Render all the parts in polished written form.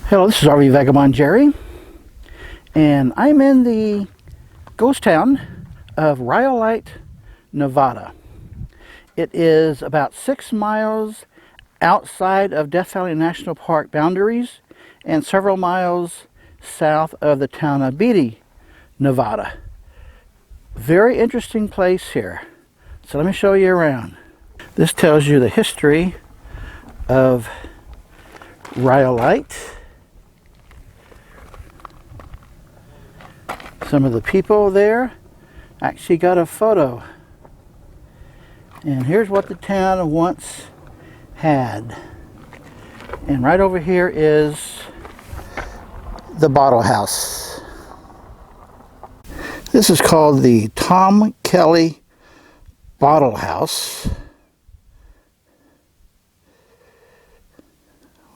Hello, this is RV Vagabond Jerry, and I'm in the ghost town of Rhyolite, Nevada. It is about 6 miles outside of Death Valley National Park boundaries and several miles south of the town of Beatty, Nevada. Very interesting place here. So let me show you around. This tells you the history of Rhyolite. Some of the people there actually got a photo. And here's what the town once had. And right over here is the bottle house. This is called the Tom Kelly Bottle House.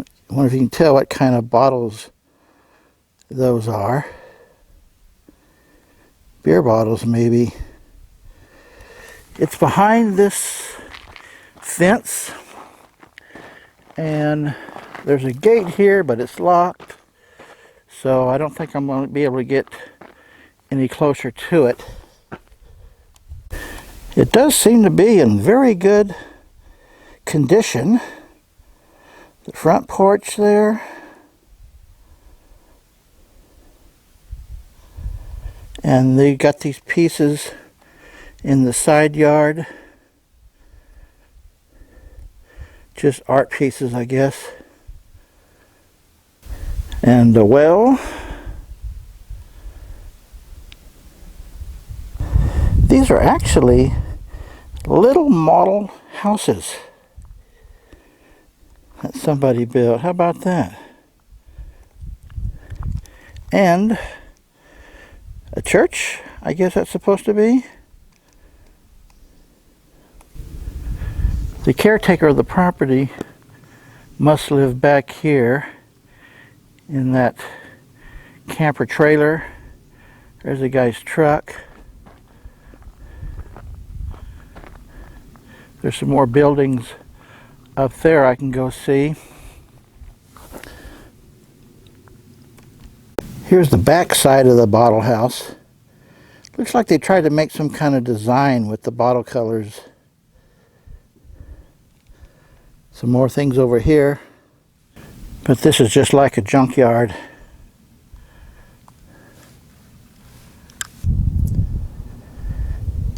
I wonder if you can tell what kind of bottles those are. Beer bottles, maybe. It's behind this fence, and there's a gate here, but it's locked, so I don't think I'm going to be able to get any closer to it. It does seem to be in very good condition. The front porch there. And they got these pieces in the side yard. Just art pieces, I guess. And the well. These are actually little model houses that somebody built. How about that? And a church, I guess that's supposed to be. The caretaker of the property must live back here in that camper trailer. There's a guy's truck. There's some more buildings up there I can go see. Here's the back side of the bottle house. Looks like they tried to make some kind of design with the bottle colors. Some more things over here. But this is just like a junkyard.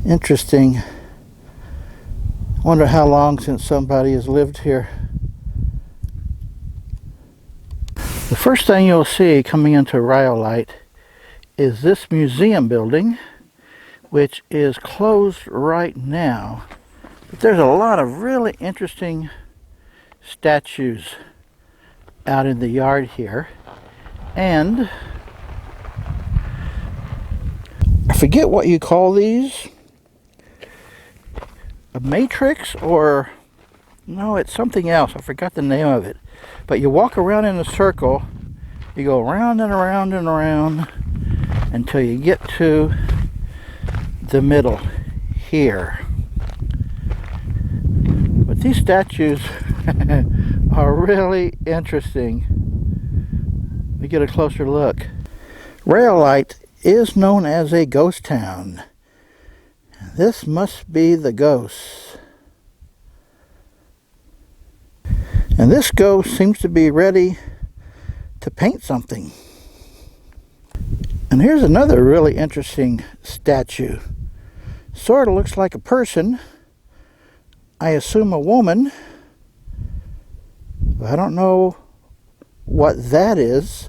Interesting. Wonder how long since somebody has lived here. The first thing you'll see coming into Rhyolite is this museum building, which is closed right now. But there's a lot of really interesting statues out in the yard here. And I forget what you call these. A matrix, or no, it's something else. I forgot the name of it. But you walk around in a circle, you go around and around and around until you get to the middle here. But these statues are really interesting. Let me get a closer look. Rhyolite is known as a ghost town. This must be the ghost. And this ghost seems to be ready to paint something. And here's another really interesting statue. Sort of looks like a person. I assume a woman. But I don't know what that is.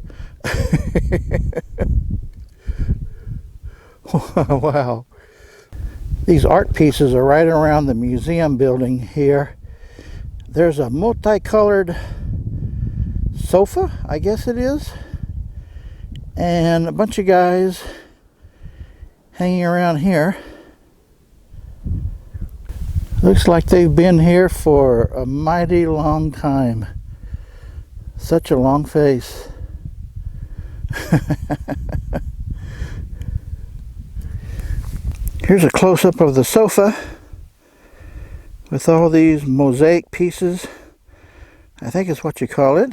Wow. These art pieces are right around the museum building here. There's a multicolored sofa, I guess it is, and a bunch of guys hanging around here. Looks like they've been here for a mighty long time. Such a long face. Here's a close-up of the sofa with all these mosaic pieces. I think it's what you call it.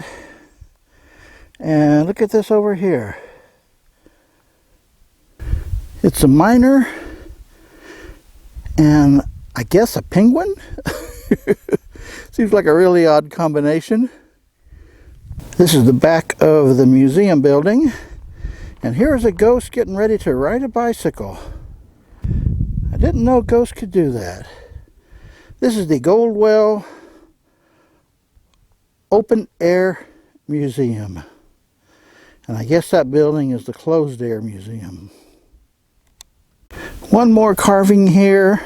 And look at this over here. It's a miner and I guess a penguin. Seems like a really odd combination. This is the back of the museum building. And here's a ghost getting ready to ride a bicycle. I didn't know ghosts could do that. This is the Goldwell Open Air Museum. And I guess that building is the Closed Air Museum. One more carving here.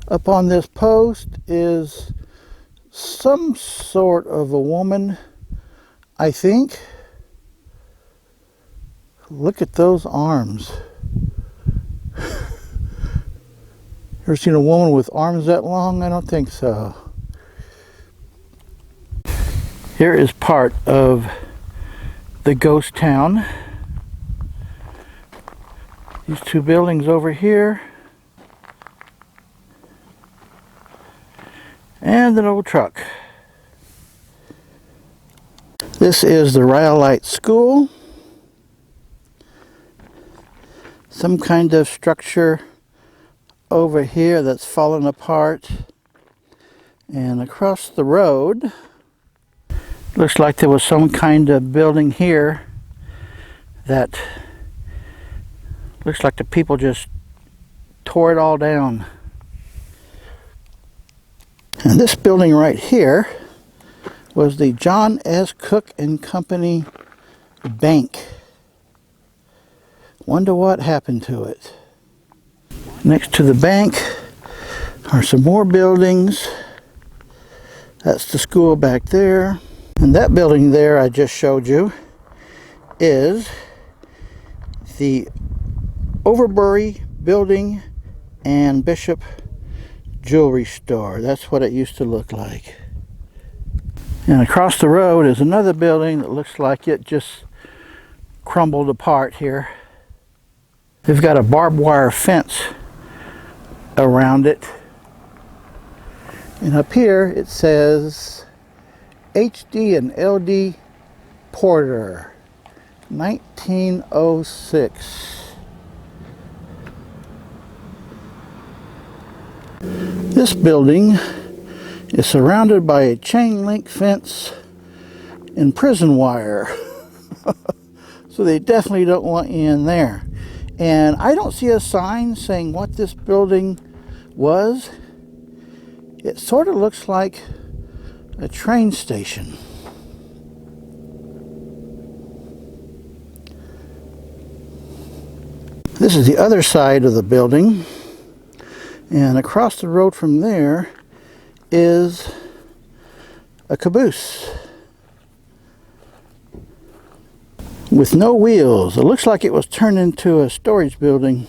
Up on this post is some sort of a woman, I think. Look at those arms. Ever seen a woman with arms that long? I don't think so. Here is part of the ghost town. These two buildings over here. And an old truck. This is the Rhyolite School. Some kind of structure over here that's fallen apart. And across the road, looks like there was some kind of building here that looks like the people just tore it all down. And this building right here was the John S. Cook and Company Bank. Wonder what happened to it. Next to the bank are some more buildings. That's the school back there. And that building there I just showed you is the Overbury Building and Bishop Jewelry Store. That's what it used to look like. And across the road is another building that looks like it just crumbled apart here. They've got a barbed wire fence around it. And up here it says HD and LD Porter, 1906. This building is surrounded by a chain link fence and prison wire. So they definitely don't want you in there. And I don't see a sign saying what this building was. It sort of looks like a train station. This is the other side of the building. And across the road from there is a caboose with no wheels. It looks like it was turned into a storage building,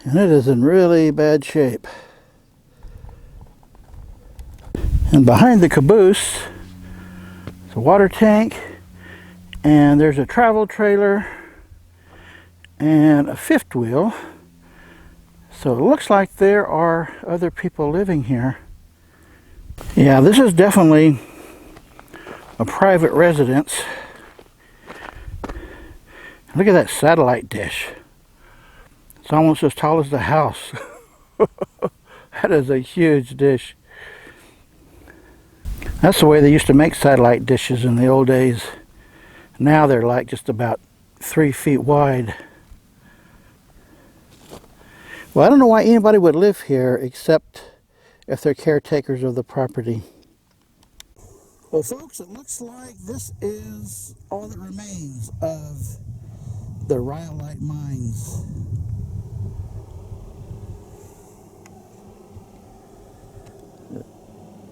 and it is in really bad shape. And behind the caboose is a water tank, and there's a travel trailer and a fifth wheel. So it looks like there are other people living here. Yeah, this is definitely a private residence. Look at that satellite dish. It's almost as tall as the house. That is a huge dish. That's the way they used to make satellite dishes in the old days. Now they're like just about 3 feet wide. Well, I don't know why anybody would live here except if they're caretakers of the property. Well, folks, it looks like this is all that remains of the Rhyolite mines.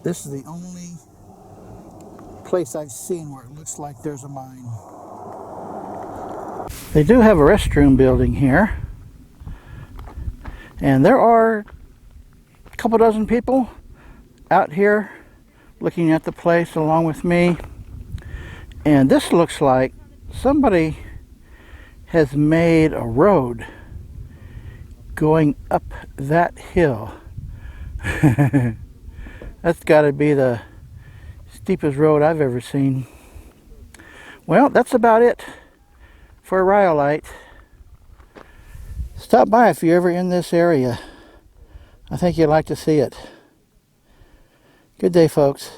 This is the only place I've seen where it looks like there's a mine. They do have a restroom building here. And there are a couple dozen people out here looking at the place along with me. And this looks like somebody has made a road going up that hill. That's got to be the steepest road I've ever seen. Well, that's about it for Rhyolite. Stop by if you're ever in this area. I think you'd like to see it. Good day, folks.